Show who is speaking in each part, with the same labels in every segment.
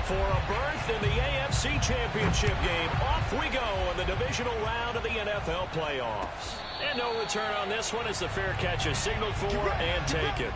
Speaker 1: For a berth in the AFC Championship game, off we go in the divisional round of the NFL playoffs. And no return on this one as the fair catch is signaled for and taken.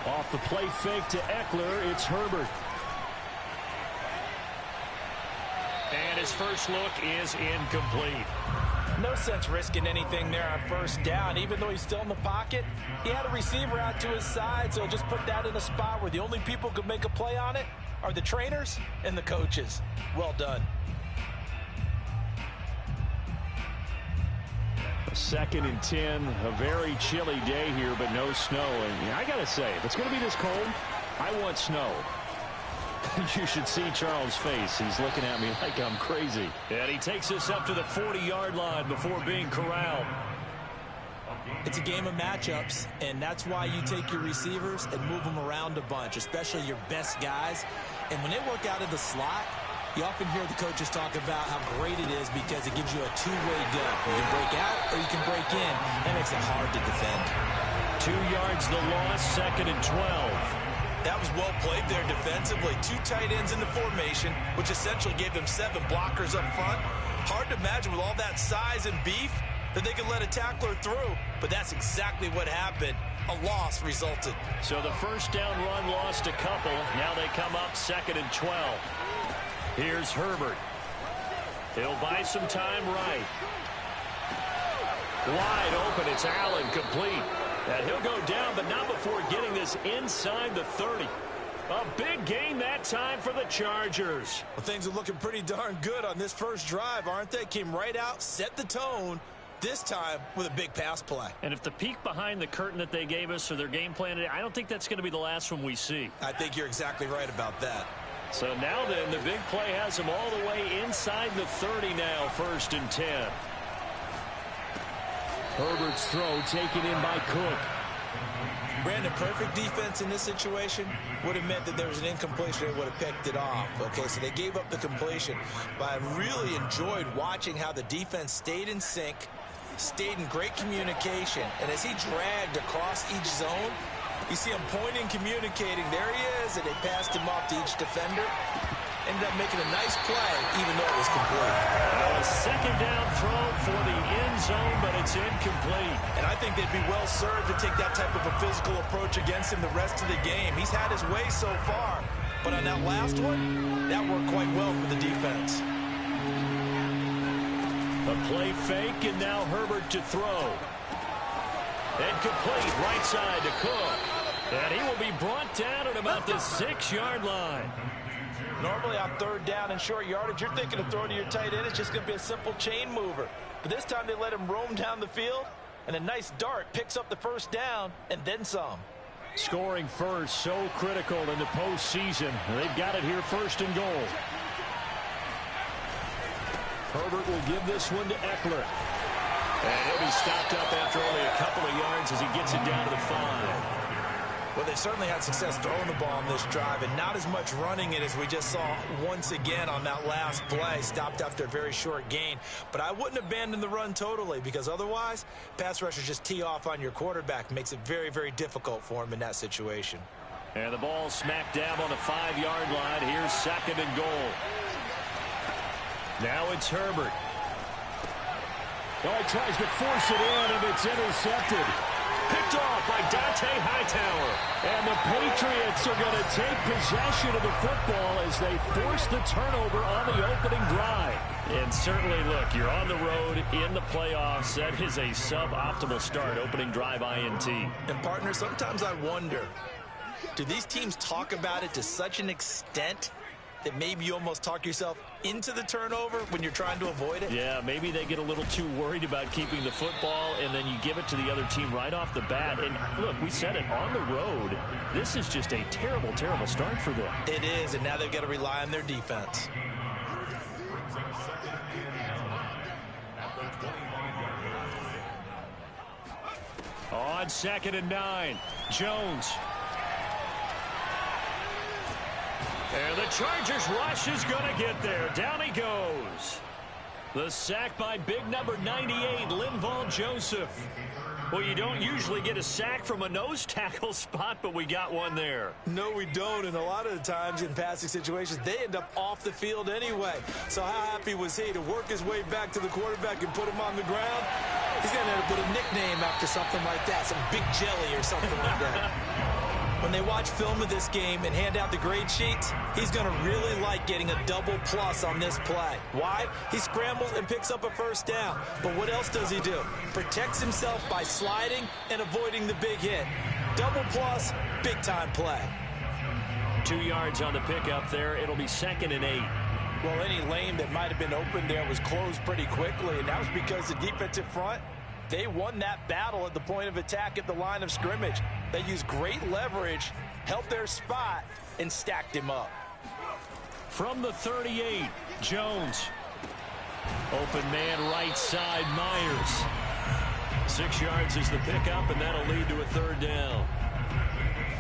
Speaker 1: Off the play fake to Eckler, it's Herbert. And his first look is incomplete.
Speaker 2: No sense risking anything there on first down. Even though he's still in the pocket, he had a receiver out to his side, so just put that in a spot where the only people who could make a play on it are the trainers and the coaches. Well done.
Speaker 1: Second and 10, a very chilly day here, but no snow. And I got to say, if it's going to be this cold, I want snow. You should see Charles' face. He's looking at me like I'm crazy. And he takes us up to the 40-yard line before being corralled.
Speaker 2: It's a game of matchups, and that's why you take your receivers and move them around a bunch, especially your best guys. And when they work out of the slot, you often hear the coaches talk about how great it is because it gives you a two-way go. You can break out or you can break in. That makes it hard to defend.
Speaker 1: 2 yards the loss, second and 12.
Speaker 2: That was well played there defensively. 2 tight ends in the formation, which essentially gave them 7 blockers up front. Hard to imagine with all that size and beef that they could let a tackler through. But that's exactly what happened. A loss resulted.
Speaker 1: So the first down run lost a couple. Now they come up second and 12. Here's Herbert. He'll buy some time right. Wide open. It's Allen, complete. And he'll go down, but not before getting this inside the 30. A big gain that time for the Chargers.
Speaker 2: Well, things are looking pretty darn good on this first drive, aren't they? Came right out, set the tone, this time with a big pass play.
Speaker 1: And if the peek behind the curtain that they gave us or their game plan, I don't think that's going to be the last one we see.
Speaker 2: I think you're exactly right about that.
Speaker 1: So now then, the big play has them all the way inside the 30 now, first and 10. Herbert's throw taken in by Cook.
Speaker 2: Brandon, perfect defense in this situation would have meant that there was an incompletion. They would have picked it off. Okay, so they gave up the completion. But I really enjoyed watching how the defense stayed in sync, stayed in great communication. And as he dragged across each zone, you see him pointing, communicating. There he is, and they passed him off to each defender. Ended up making a nice play, even though it was complete.
Speaker 1: A second down throw for the end zone, but it's incomplete.
Speaker 2: And I think they'd be well served to take that type of a physical approach against him the rest of the game. He's had his way so far, but on that last one, that worked quite well for the defense.
Speaker 1: A play fake, and now Herbert to throw. And complete, right side to Cook. And he will be brought down at about the 6-yard line.
Speaker 2: Normally on third down and short yardage, you're thinking of throwing to your tight end. It's just going to be a simple chain mover. But this time they let him roam down the field, and a nice dart picks up the first down and then some.
Speaker 1: Scoring first, so critical in the postseason. They've got it here, first and goal. Herbert will give this one to Eckler. And he'll be stopped up after only a couple of yards as he gets it down to the 5.
Speaker 2: Well, they certainly had success throwing the ball on this drive, and not as much running it as we just saw once again on that last play. Stopped after a very short gain. But I wouldn't abandon the run totally, because otherwise, pass rushers just tee off on your quarterback. Makes it very, very difficult for him in that situation.
Speaker 1: And the ball smack dab on the 5-yard line. Here's second and goal. Now it's Herbert. Oh, he tries to force it in, and it's intercepted. Picked off by Dante Hightower. And the Patriots are going to take possession of the football as they force the turnover on the opening drive. And certainly, look, you're on the road in the playoffs. That is a suboptimal start, opening drive INT.
Speaker 2: And, partner, sometimes I wonder, do these teams talk about it to such an extent that maybe you almost talk yourself into the turnover when you're trying to avoid it?
Speaker 1: Yeah, maybe they get a little too worried about keeping the football, and then you give it to the other team right off the bat. And look, we said it, on the road, this is just a terrible, terrible start for them.
Speaker 2: It is, and now they've got to rely on their defense.
Speaker 1: On 2nd and 9, Jones. And the Chargers rush is going to get there. Down he goes. The sack by big number 98, Linval Joseph. Well, you don't usually get a sack from a nose tackle spot, but we got one there.
Speaker 2: No, we don't, and a lot of the times in passing situations, they end up off the field anyway. So how happy was he to work his way back to the quarterback and put him on the ground? He's going to have to put a nickname after something like that, some Big Jelly or something like that. When they watch film of this game and hand out the grade sheets, he's going to really like getting a double plus on this play. Why? He scrambles and picks up a first down. But what else does he do? Protects himself by sliding and avoiding the big hit. Double plus, big-time play.
Speaker 1: 2 yards on the pickup there. It'll be 2nd and 8.
Speaker 2: Well, any lane that might have been open there was closed pretty quickly, and that was because the defensive front, they won that battle at the point of attack at the line of scrimmage. They used great leverage, held their spot, and stacked him up.
Speaker 1: From the 38, Jones. Open man right side, Myers. 6 yards is the pickup, and that'll lead to a 3rd down.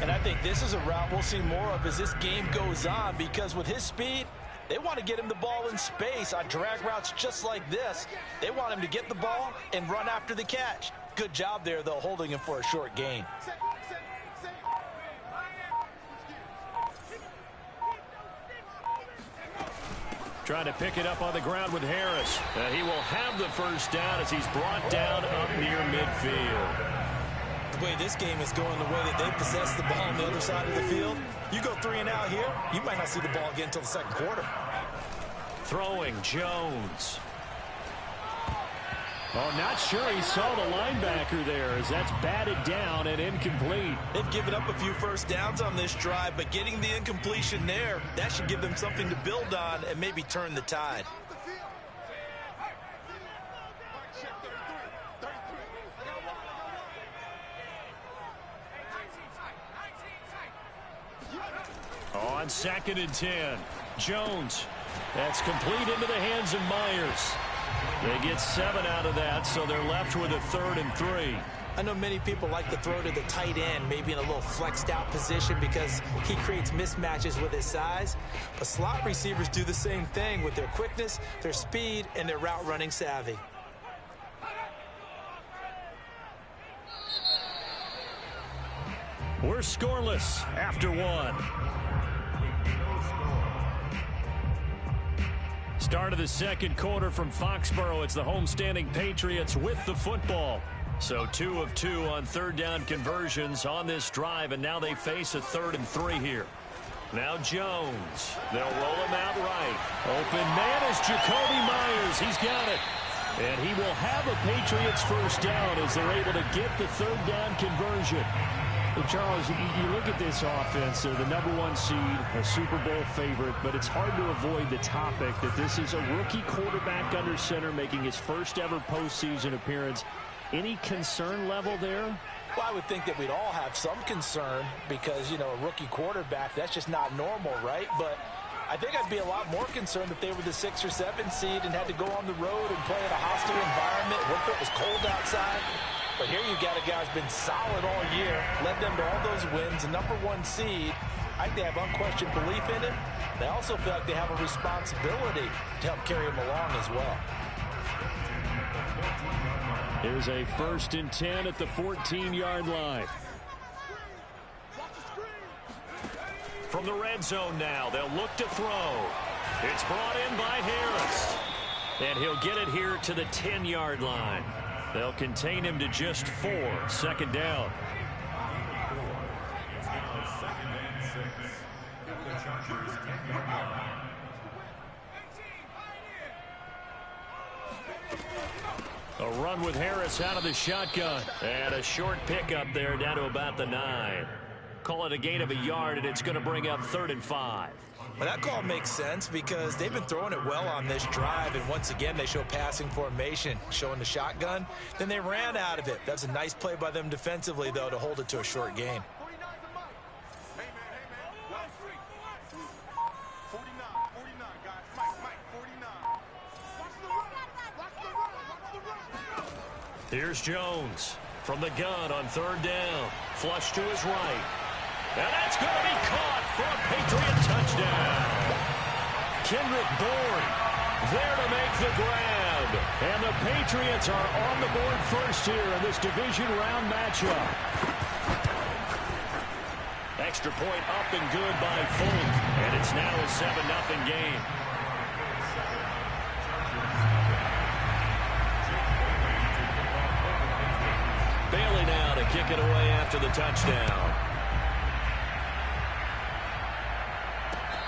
Speaker 2: And I think this is a route we'll see more of as this game goes on, because with his speed, they want to get him the ball in space on drag routes just like this. They want him to get the ball and run after the catch. Good job there, though, holding him for a short gain.
Speaker 1: Trying to pick it up on the ground with Harris. He will have the first down as he's brought down up near midfield.
Speaker 2: The way this game is going, the way that they possess the ball on the other side of the field, you go 3 and out here, you might not see the ball again until the 2nd quarter.
Speaker 1: Throwing, Jones. Oh, not sure he saw the linebacker there as that's batted down and incomplete.
Speaker 2: They've given up a few first downs on this drive, but getting the incompletion there, that should give them something to build on and maybe turn the tide.
Speaker 1: On 2nd and 10, Jones. That's complete into the hands of Myers. They get 7 out of that, so they're left with a 3rd and 3.
Speaker 2: I know many people like to throw to the tight end, maybe in a little flexed out position because he creates mismatches with his size. But slot receivers do the same thing with their quickness, their speed, and their route running savvy.
Speaker 1: We're scoreless after 1. Start of the 2nd quarter from Foxborough. It's the homestanding Patriots with the football. So 2 of 2 on 3rd down conversions on this drive, and now they face a 3rd and 3 here. Now Jones. They'll roll him out right. Open man is Jacoby Myers. He's got it. And he will have a Patriots first down as they're able to get the 3rd down conversion.
Speaker 3: Well, Charles, you look at this offense, they're the #1 seed, a Super Bowl favorite, but it's hard to avoid the topic that this is a rookie quarterback under center making his first ever postseason appearance. Any concern level there?
Speaker 2: Well, I would think that we'd all have some concern because, you know, a rookie quarterback, that's just not normal, right? But I think I'd be a lot more concerned if they were the 6 or 7 seed and had to go on the road and play in a hostile environment. What if it was cold outside? But here you got a guy who's been solid all year, led them to all those wins, a #1 seed. I think they have unquestioned belief in him. They also feel like they have a responsibility to help carry him along as well.
Speaker 1: Here's a 1st and 10 at the 14-yard line. From the red zone now, they'll look to throw. It's brought in by Harris. And he'll get it here to the 10-yard line. They'll contain him to just 4. 2nd down. A run with Harris out of the shotgun. And a short pickup there down to about the 9. Call it a gain of a yard, and it's going to bring up 3rd and 5.
Speaker 2: Well, that call makes sense because they've been throwing it well on this drive, and once again, they show passing formation, showing the shotgun. Then they ran out of it. That's a nice play by them defensively, though, to hold it to a short gain.
Speaker 3: Here's Jones from the gun on third down. Flush to his right. And that's going to be caught for a Patriot touchdown. Kendrick Bourne there to make the grab. And the Patriots are on the board first here in this division round matchup. Extra point up and good by Folk. And it's now a 7-0 game. Bailey now to kick it away after the touchdown.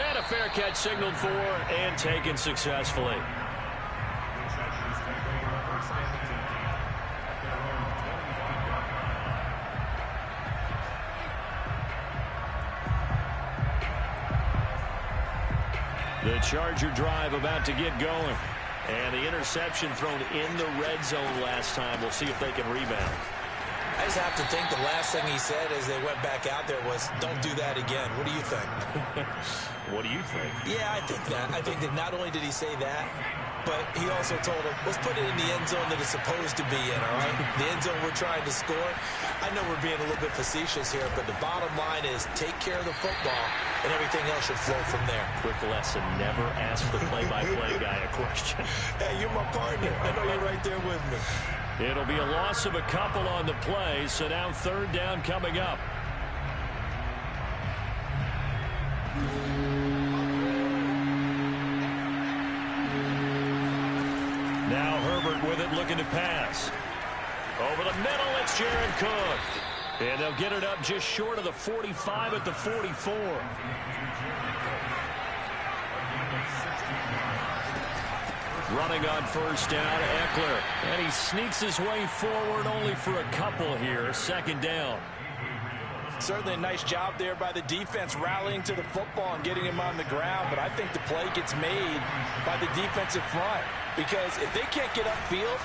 Speaker 3: And a fair catch signaled for and taken successfully. The Charger drive about to get going. And the interception thrown in the red zone last time. We'll see if they can rebound.
Speaker 2: I just have to think the last thing he said as they went back out there was, don't do that again. What do you think?
Speaker 3: What do you think?
Speaker 2: Yeah, I think that. I think that not only did he say that, but he also told him, let's put it in the end zone that it's supposed to be in, all right? The end zone we're trying to score. I know we're being a little bit facetious here, but the bottom line is take care of the football, and everything else should flow from there.
Speaker 3: Quick lesson, never ask the play-by-play guy a question.
Speaker 2: Hey, you're my partner. I know you're right there with me.
Speaker 3: It'll be a loss of a couple on the play, so now third down coming up. Now Herbert with it, looking to pass. Over the middle, it's Jared Cook. And they'll get it up just short of the 45 at the 44. Running on first down, Eckler. And he sneaks his way forward only for a couple here. Second down.
Speaker 2: Certainly a nice job there by the defense rallying to the football and getting him on the ground. But I think the play gets made by the defensive front. Because if they can't get upfield,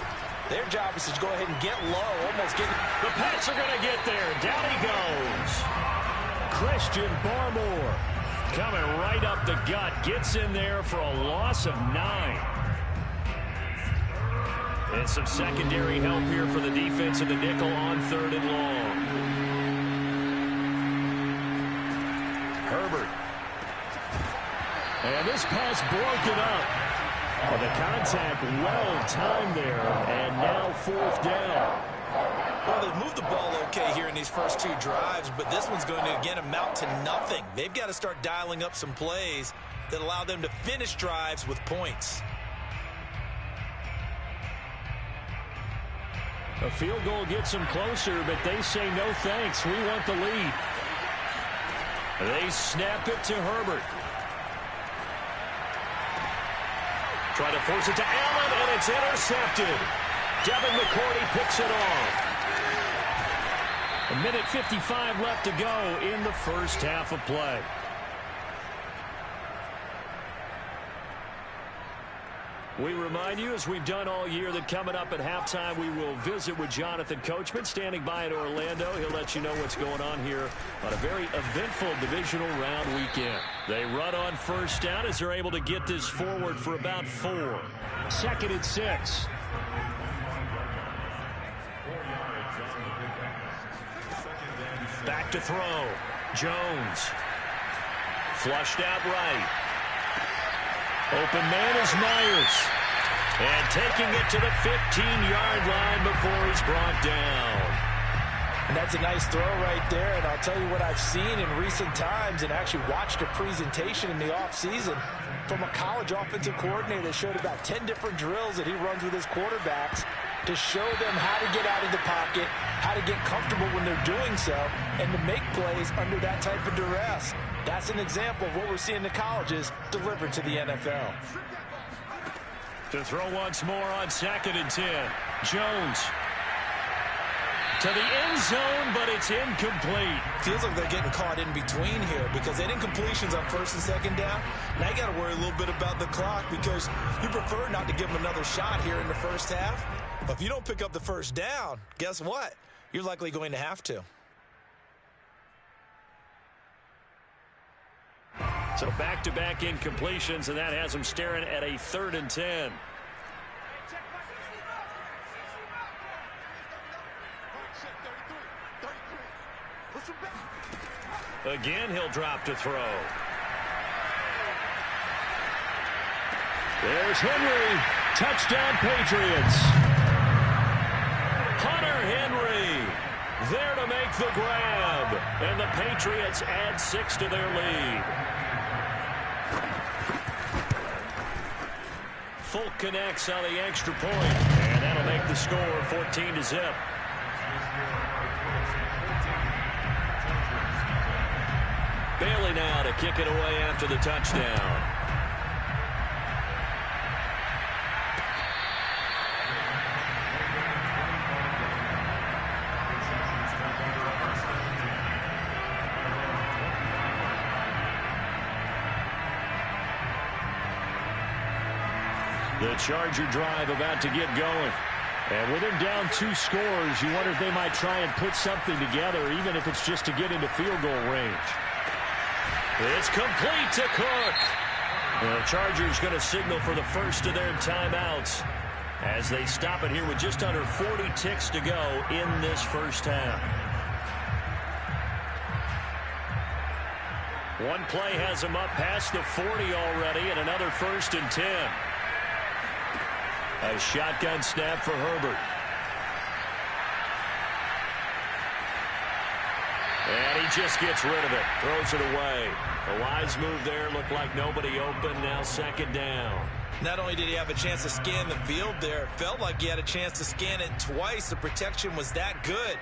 Speaker 2: their job is to go ahead and get low. Almost get.
Speaker 3: The Pats are going to get there. Down he goes. Christian Barmore coming right up the gut. Gets in there for a loss of 9. And some secondary help here for the defense in the nickel on third and long. Herbert. And this pass broken up. And the contact well timed there. And now fourth down.
Speaker 2: Well, they've moved the ball okay here in these first two drives, but this one's going to, again, amount to nothing. They've got to start dialing up some plays that allow them to finish drives with points.
Speaker 3: A field goal gets them closer, but they say no thanks. We want the lead. They snap it to Herbert. Try to force it to Allen, and it's intercepted. Devin McCourty picks it off. 1:55 left to go in the first half of play. We remind you, as we've done all year, that coming up at halftime, we will visit with Jonathan Coachman, standing by in Orlando. He'll let you know what's going on here on a very eventful divisional round weekend. They run on first down as they're able to get this forward for about 4. Second and 6. Back to throw. Jones. Flushed out right. Open man is Myers. And taking it to the 15-yard line before he's brought down.
Speaker 2: And that's a nice throw right there. And I'll tell you what I've seen in recent times and actually watched a presentation in the offseason from a college offensive coordinator that showed about 10 different drills that he runs with his quarterbacks to show them how to get out of the pocket, how to get comfortable when they're doing so, and to make plays under that type of duress. That's an example of what we're seeing in the colleges delivered to the NFL. To
Speaker 3: throw once more on second and 10. Jones to the end zone, but it's incomplete.
Speaker 2: Feels like they're getting caught in between here because they didn't completions on first and second down. Now you got to worry a little bit about the clock because you prefer not to give them another shot here in the first half. But if you don't pick up the first down, guess what? You're likely going to have to.
Speaker 3: So back-to-back incompletions, and that has them staring at a 3rd and 10. Again, he'll drop to throw. There's Henry. Touchdown, Patriots. Hunter Henry there to make the grab. And the Patriots add 6 to their lead. Folk connects on the extra point, and that'll make the score 14-0. Bailey now to kick it away after the touchdown. The Charger drive about to get going. And with him down 2 scores, you wonder if they might try and put something together, even if it's just to get into field goal range. It's complete to Cook. The Chargers going to signal for the first of their timeouts as they stop it here with just under 40 ticks to go in this first half. One play has them up past the 40 already, and another 1st and 10. A shotgun snap for Herbert. And he just gets rid of it. Throws it away. A wise move there. Looked like nobody open. Now 2nd down.
Speaker 2: Not only did he have a chance to scan the field there, it felt like he had a chance to scan it twice. The protection was that good.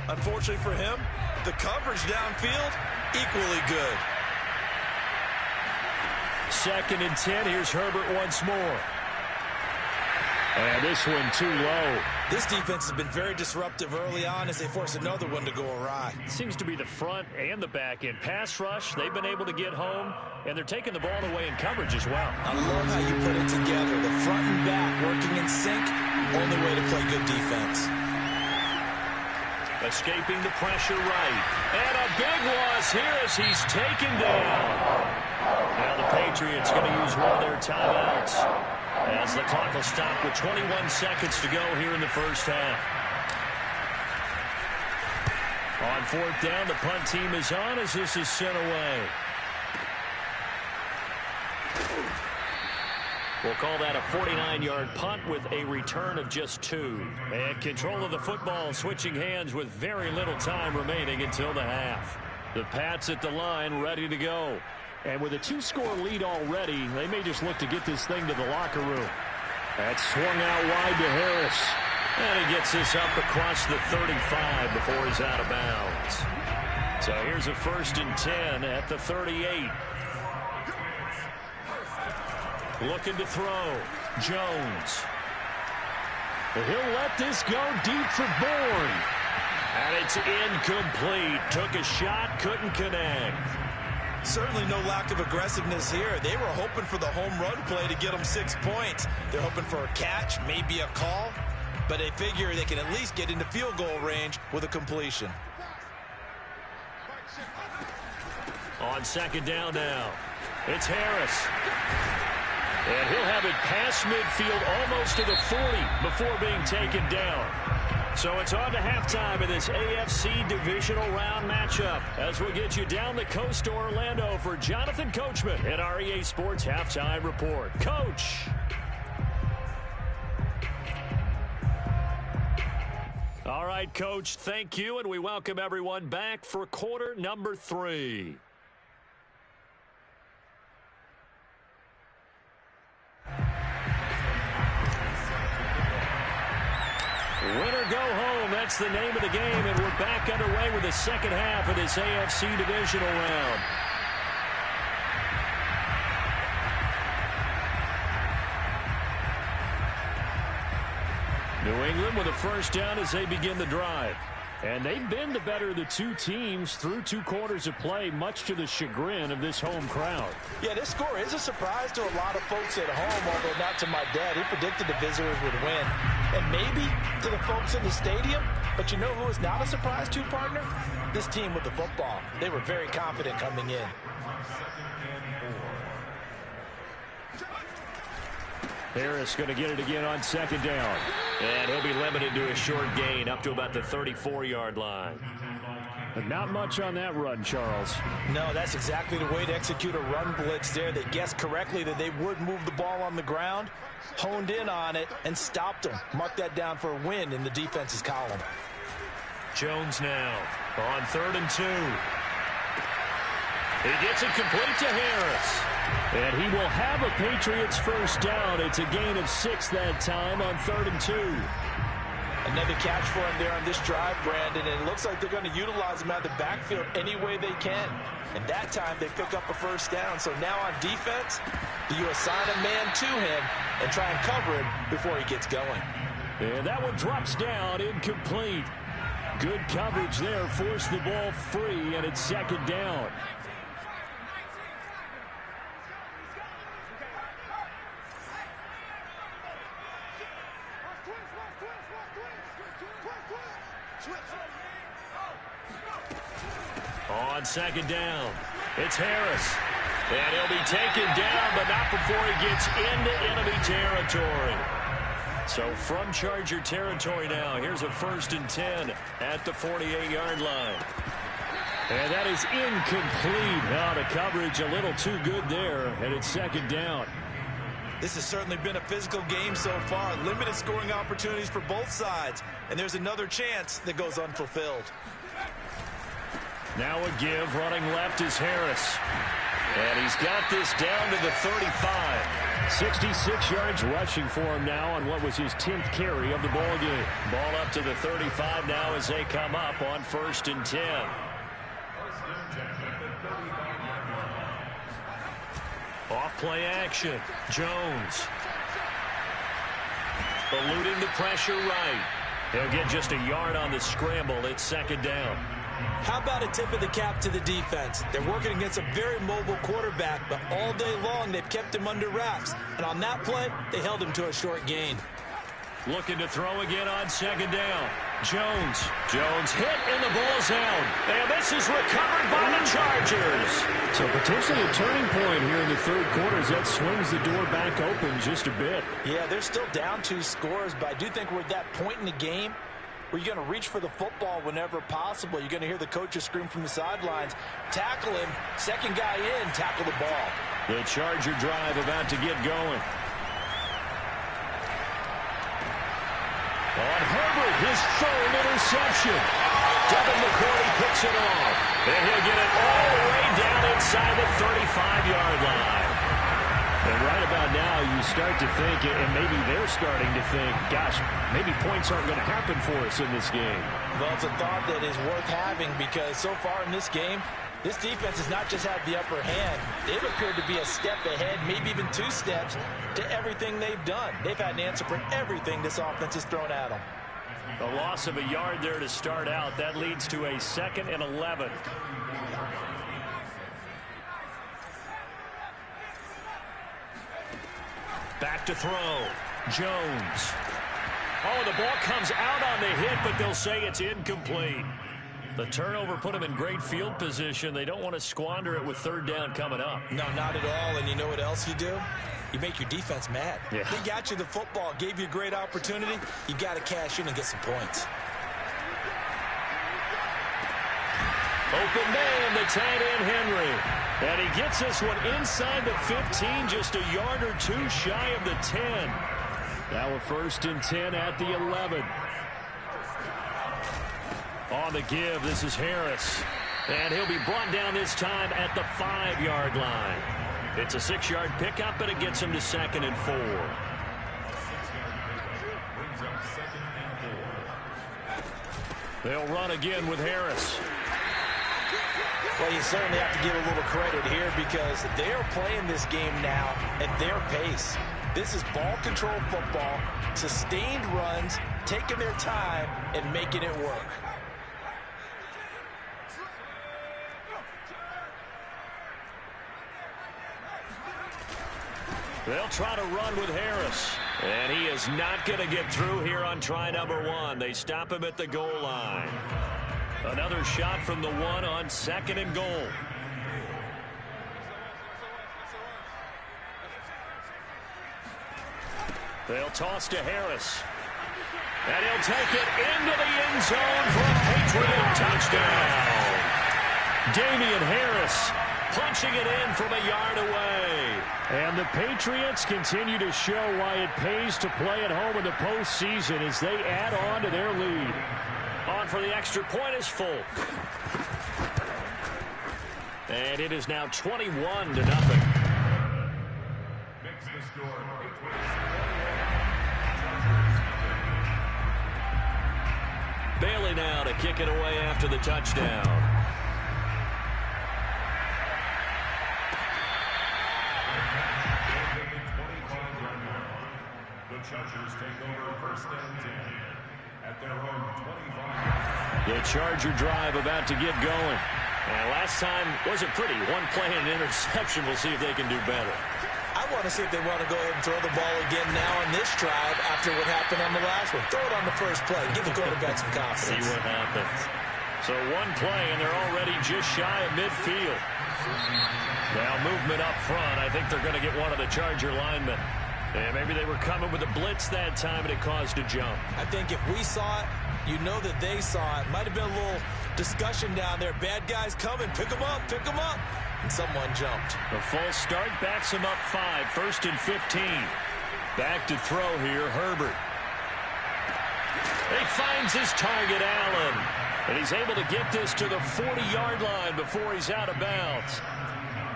Speaker 2: Unfortunately for him, the coverage downfield, equally good.
Speaker 3: 2nd and 10. Here's Herbert once more. And this one too low.
Speaker 2: This defense has been very disruptive early on as they force another one to go awry.
Speaker 3: It seems to be the front and the back end. Pass rush, they've been able to get home, and they're taking the ball away in coverage as well.
Speaker 2: I love how you put it together. The front and back working in sync, only way to play good defense.
Speaker 3: Escaping the pressure right. And a big loss here as he's taken down. Now the Patriots going to use one of their timeouts as the clock will stop with 21 seconds to go here in the first half. On 4th down, the punt team is on as this is sent away. We'll call that a 49-yard punt with a return of just 2. And control of the football switching hands with very little time remaining until the half. The Pats at the line ready to go. And with a 2-score lead already, they may just look to get this thing to the locker room. That's swung out wide to Harris. And he gets this up across the 35 before he's out of bounds. So here's a 1st and 10 at the 38. Looking to throw. Jones. He'll let this go deep for Bourne. And it's incomplete. Took a shot, couldn't connect.
Speaker 2: Certainly no lack of aggressiveness here. They were hoping for the home run play to get them 6 points. They're hoping for a catch, maybe a call, but they figure they can at least get into field goal range with a completion.
Speaker 3: On 2nd down now, it's Harris. And he'll have it past midfield almost to the 40 before being taken down. So it's on to halftime in this AFC divisional round matchup as we'll get you down the coast to Orlando for Jonathan Coachman at our EA Sports Halftime Report. Coach. All right, Coach, thank you, and we welcome everyone back for quarter number 3. Winner go home, that's the name of the game, and we're back underway with the second half of this AFC divisional round. New England with a first down as they begin the drive. And they've been the better of the two teams through 2 quarters of play, much to the chagrin of this home crowd.
Speaker 2: Yeah, this score is a surprise to a lot of folks at home, although not to my dad. He predicted the visitors would win. And maybe to the folks in the stadium. But you know who is not a surprise to, partner? This team with the football. They were very confident coming in.
Speaker 3: Harris going to get it again on 2nd down.
Speaker 1: And he'll be limited to a short gain up to about the 34-yard line.
Speaker 3: But not much on that run, Charles.
Speaker 2: No, that's exactly the way to execute a run blitz there. They guessed correctly that they would move the ball on the ground, honed in on it, and stopped them. Mark that down for a win in the defense's column.
Speaker 1: Jones now on 3rd and 2. He gets it complete to Harris.
Speaker 3: And he will have a Patriots first down. It's a gain of 6 that time on 3rd and 2.
Speaker 2: Another catch for him there on this drive, Brandon, and it looks like they're going to utilize him out of the backfield any way they can. And that time they pick up a first down. So now on defense, you assign a man to him and try and cover him before he gets going.
Speaker 3: And that one drops down, incomplete. Good coverage there, forced the ball free, and it's 2nd down.
Speaker 1: On 2nd down, it's Harris. And he'll be taken down, but not before he gets into enemy territory. So from Charger territory now, here's a 1st and 10 at the 48-yard line.
Speaker 3: And that is incomplete. Now the coverage a little too good there, and it's 2nd down.
Speaker 2: This has certainly been a physical game so far. Limited scoring opportunities for both sides. And there's another chance that goes unfulfilled.
Speaker 3: Now a give, running left is Harris. And he's got this down to the 35. 66 yards rushing for him now on what was his 10th carry of the ball game.
Speaker 1: Ball up to the 35 now as they come up on 1st and 10. Off play action. Jones. Eluding the pressure right. He'll get just a yard on the scramble. It's 2nd down.
Speaker 2: How about a tip of the cap to the defense? They're working against a very mobile quarterback, but all day long they've kept him under wraps. And on that play, they held him to a short gain.
Speaker 1: Looking to throw again on 2nd down. Jones hit and the ball's out. And this is recovered by the Chargers.
Speaker 3: So potentially a turning point here in the 3rd quarter as that swings the door back open just a bit.
Speaker 2: Yeah, they're still down 2 scores, but I do think we're at that point in the game where you're going to reach for the football whenever possible. You're going to hear the coaches scream from the sidelines, tackle him, 2nd guy in, tackle the ball.
Speaker 3: The Charger drive about to get going.
Speaker 1: On Herbert, his 3rd interception. Devin McCourty picks it off. And he'll get it all the way down inside the 35-yard line.
Speaker 3: And right about now, you start to think, and maybe they're starting to think, gosh, maybe points aren't going to happen for us in this game.
Speaker 2: Well, it's a thought that is worth having because so far in this game, this defense has not just had the upper hand. They've appeared to be a step ahead, maybe even 2 steps, to everything they've done. They've had an answer for everything this offense has thrown at them.
Speaker 3: A loss of a yard there to start out. That leads to a 2nd and 11.
Speaker 1: Back to throw. Jones. Oh, the ball comes out on the hit, but they'll say it's incomplete. The turnover put them in great field position. They don't want to squander it with 3rd down coming up.
Speaker 2: No, not at all. And you know what else you do? You make your defense mad.
Speaker 3: Yeah.
Speaker 2: They got you the football, gave you a great opportunity. You got to cash in and get some points.
Speaker 1: Open man, the tight end Henry. And he gets this one inside the 15, just a yard or 2 shy of the 10.
Speaker 3: Now a 1st and 10 at the 11.
Speaker 1: On the give, this is Harris. And he'll be brought down this time at the 5-yard line. It's a 6-yard pickup, and it gets him to 2nd and 4. They'll run again with Harris.
Speaker 2: Well, you certainly have to give a little credit here because they're playing this game now at their pace. This is ball control football, sustained runs, taking their time and making it work.
Speaker 3: They'll try to run with Harris. And he is not going to get through here on try number 1. They stop him at the goal line. Another shot from the 1 on 2nd and goal. They'll toss to Harris. And he'll take it into the end zone for a Patriot touchdown. Damian Harris punching it in from a yard away. And the Patriots continue to show why it pays to play at home in the postseason as they add on to their lead. On for the extra point is Folk. And it is now 21-0. Bailey now to kick it away after the touchdown.
Speaker 1: The Chargers take over 1st and 10 at their own 25.
Speaker 3: The Charger drive about to get going. And last time wasn't pretty. One play and an interception. We'll see if they can do better.
Speaker 2: I want to see if they want to go ahead and throw the ball again now on this drive after what happened on the last one. Throw it on the first play. Give the quarterback some confidence.
Speaker 3: See what happens. So one play, and they're already just shy of midfield. Now movement up front. I think they're going to get one of the Charger linemen. And maybe they were coming with a blitz that time, and it caused a jump.
Speaker 2: I think if we saw it, you know that they saw it. Might have been a little discussion down there. Bad guys coming. Pick them up. Pick them up. And someone jumped.
Speaker 3: The false start backs him up 5. 1st and 15. Back to throw here, Herbert. He finds his target, Allen. And he's able to get this to the 40-yard line before he's out of bounds.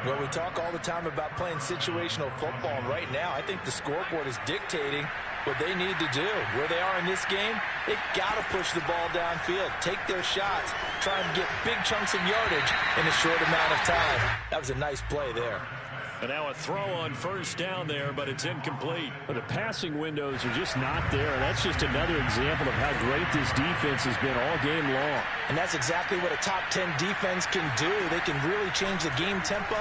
Speaker 2: Well, we talk all the time about playing situational football. And right now, I think the scoreboard is dictating what they need to do. Where they are in this game, they got to push the ball downfield, take their shots, try and get big chunks of yardage in a short amount of time. That was a nice play there.
Speaker 3: And now a throw on 1st down there, but it's incomplete. But the passing windows are just not there. And that's just another example of how great this defense has been all game long.
Speaker 2: And that's exactly what a top 10 defense can do. They can really change the game tempo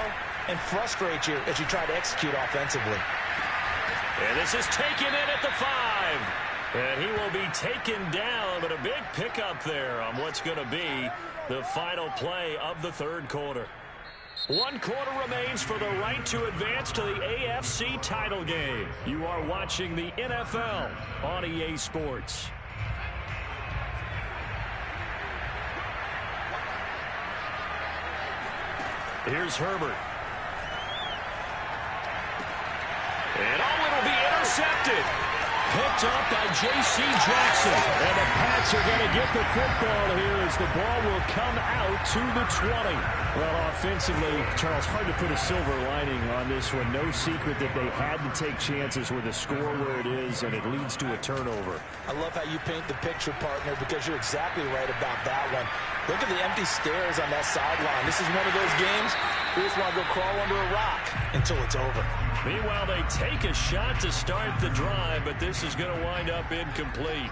Speaker 2: and frustrate you as you try to execute offensively.
Speaker 3: And this is taken in at the 5. And he will be taken down, but a big pickup there on what's going to be the final play of the 3rd quarter. 1 quarter remains for the right to advance to the AFC title game. You are watching the NFL on EA Sports. Here's Herbert. And it'll be intercepted. Picked up by J.C. Jackson. And the Pats are going to get the football here as the ball will come out to the 20. Well, offensively, Charles, hard to put a silver lining on this one. No secret that they had to take chances with the score where it is, and it leads to a turnover.
Speaker 2: I love how you paint the picture, partner, because you're exactly right about that one. Look at the empty stairs on that sideline. This is one of those games we just want to go crawl under a rock until it's over.
Speaker 3: Meanwhile, they take a shot to start the drive, but this is going to wind up incomplete.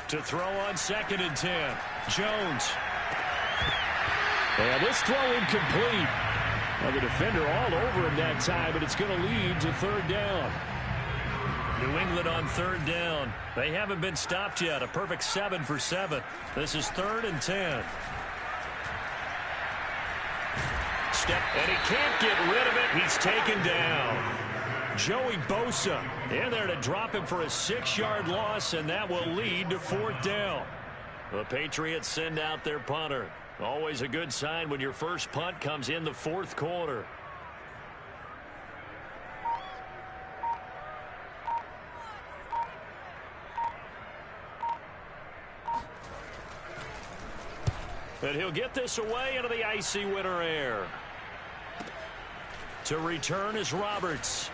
Speaker 3: To throw on 2nd and 10. Jones. And this throw incomplete. Well, the defender all over him that time, but it's going to lead to 3rd down. New England on 3rd down. They haven't been stopped yet. A perfect 7 for 7. This is 3rd and 10. Step, and he can't get rid of it. He's taken down. Joey Bosa in there to drop him for a 6-yard loss, and that will lead to 4th down. The Patriots send out their punter. Always a good sign when your first punt comes in the 4th quarter. And he'll get this away into the icy winter air. To return is Roberts.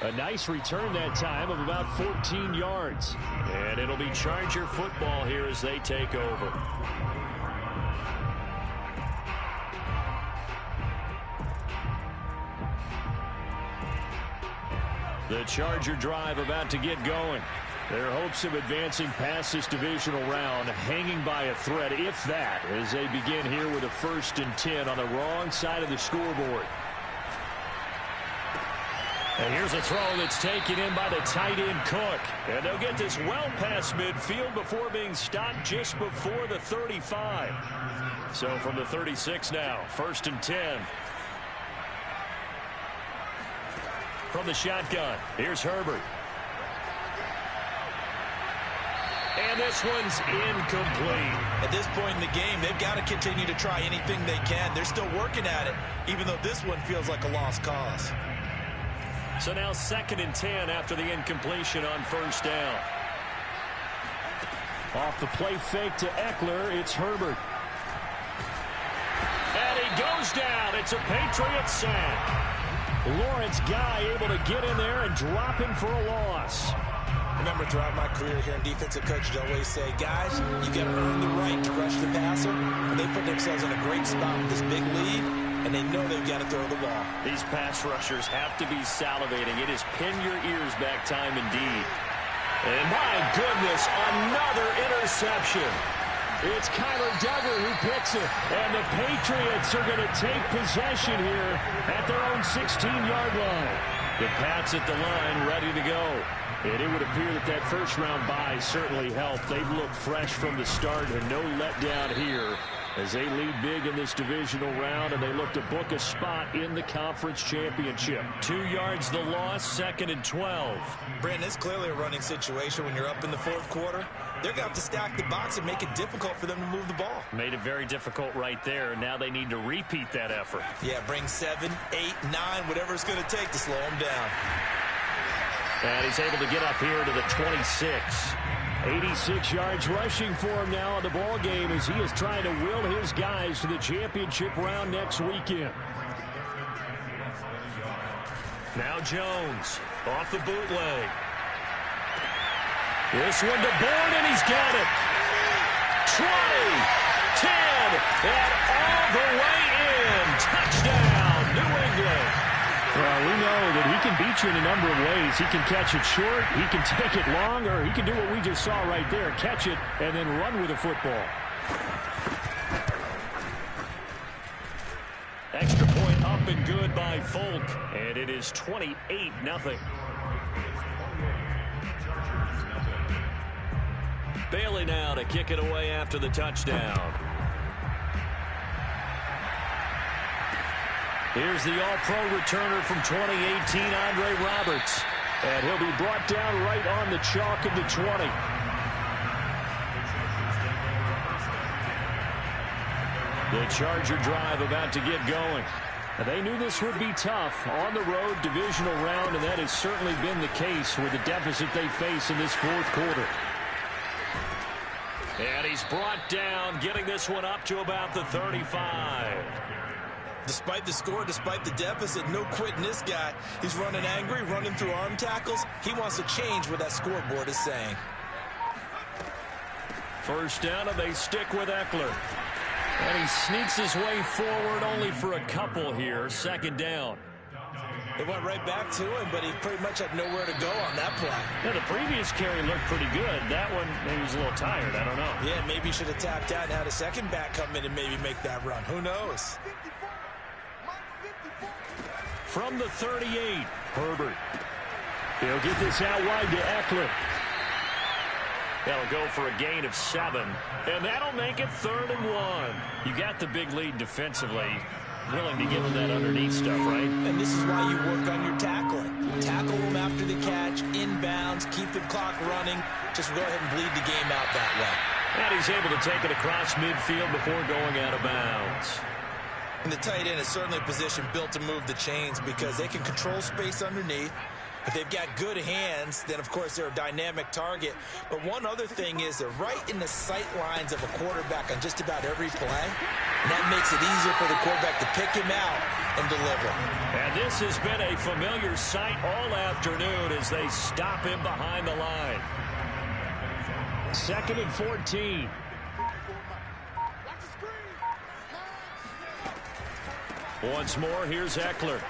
Speaker 3: A nice return that time of about 14 yards. And it'll be Charger football here as they take over. The Charger drive about to get going. Their hopes of advancing past this divisional round hanging by a thread, if that, as they begin here with a 1st and 10 on the wrong side of the scoreboard. And here's a throw that's taken in by the tight end Cook. And they'll get this well past midfield before being stopped just before the 35. So from the 36 now, 1st and 10. From the shotgun, here's Herbert. And this one's incomplete.
Speaker 2: At this point in the game, they've got to continue to try anything they can. They're still working at it, even though this one feels like a lost cause.
Speaker 3: So now 2nd and 10 after the incompletion on 1st down. Off the play fake to Eckler, it's Herbert. And he goes down. It's a Patriot sack. Lawrence Guy able to get in there and drop him for a loss.
Speaker 2: Remember, throughout my career here in defensive coaches, I always say, guys, you got to earn the right to rush the passer. And they put themselves in a great spot with this big lead, and they know they've got to throw the ball.
Speaker 3: These pass rushers have to be salivating. It is pin your ears back time indeed. And my goodness, another interception. It's Kyler Duggar who picks it. And the Patriots are going to take possession here at their own 16-yard line. The Pats at the line ready to go. And it would appear that that first-round bye certainly helped. They've looked fresh from the start and no letdown here as they lead big in this divisional round, and they look to book a spot in the conference championship. 2 yards the loss, 2nd and 12.
Speaker 2: Brandon, it's clearly a running situation when you're up in the 4th quarter. They're going to have to stack the box and make it difficult for them to move the ball.
Speaker 3: Made it very difficult right there. Now they need to repeat that effort.
Speaker 2: Yeah, bring 7, 8, 9, whatever it's going to take to slow them down.
Speaker 3: And he's able to get up here to the 26. 86 yards rushing for him now in the ball game as he is trying to will his guys to the championship round next weekend. Now Jones off the bootleg. This one to Bourne, and he's got it. 20, 10, and all the way in. Touchdown, New England. Well, we know that he can beat you in a number of ways. He can catch it short, he can take it long, or he can do what we just saw right there, catch it and then run with the football. Extra point up and good by Folk, and it is 28-0. Bailey now to kick it away after the touchdown. Here's the All-Pro returner from 2018, Andre Roberts. And he'll be brought down right on the chalk of the 20. The Charger drive about to get going. And they knew this would be tough on the road divisional round, and that has certainly been the case with the deficit they face in this 4th quarter. And he's brought down, getting this one up to about the 35.
Speaker 2: Despite the score, despite the deficit, no quitting this guy. He's running angry, running through arm tackles. He wants to change what that scoreboard is saying.
Speaker 3: First down, and they stick with Eckler. And he sneaks his way forward only for a couple here. 2nd down.
Speaker 2: They went right back to him, but he pretty much had nowhere to go on that play.
Speaker 3: Yeah, the previous carry looked pretty good. That one, maybe he was a little tired. I don't know.
Speaker 2: Yeah, maybe he should have tapped out and had a second back come in and maybe make that run. Who knows?
Speaker 3: From the 38, Herbert. He'll get this out wide to Eckler. That'll go for a gain of 7. And that'll make it 3rd and 1. You got the big lead defensively. Willing to give him that underneath stuff, right?
Speaker 2: And this is why you work on your tackling. Tackle them after the catch, inbounds, keep the clock running. Just go ahead and bleed the game out that way.
Speaker 3: And he's able to take it across midfield before going out of bounds.
Speaker 2: And the tight end is certainly a position built to move the chains because they can control space underneath. If they've got good hands, then, of course, they're a dynamic target. But one other thing is they're right in the sight lines of a quarterback on just about every play. And that makes it easier for the quarterback to pick him out and deliver.
Speaker 3: And this has been a familiar sight all afternoon as they stop him behind the line. 2nd and 14. Once more, here's Eckler.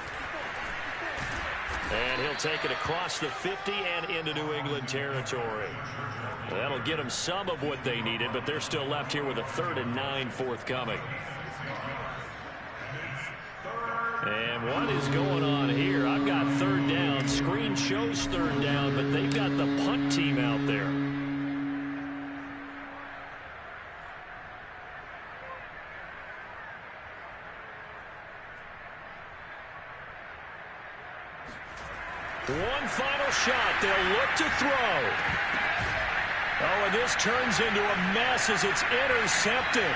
Speaker 3: And he'll take it across the 50 and into New England territory. That'll get them some of what they needed, but they're still left here with a 3rd and 9 forthcoming. And what is going on here? I've got 3rd down. Screen shows 3rd down, but they've got the punt team out there. One final shot. They'll look to throw. Oh, and this turns into a mess as it's intercepted.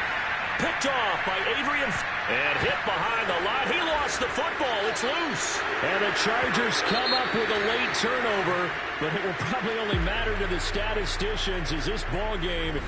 Speaker 3: Picked off by Adrian. And hit behind the line. He lost the football. It's loose. And the Chargers come up with a late turnover, but it will probably only matter to the statisticians as this ball game is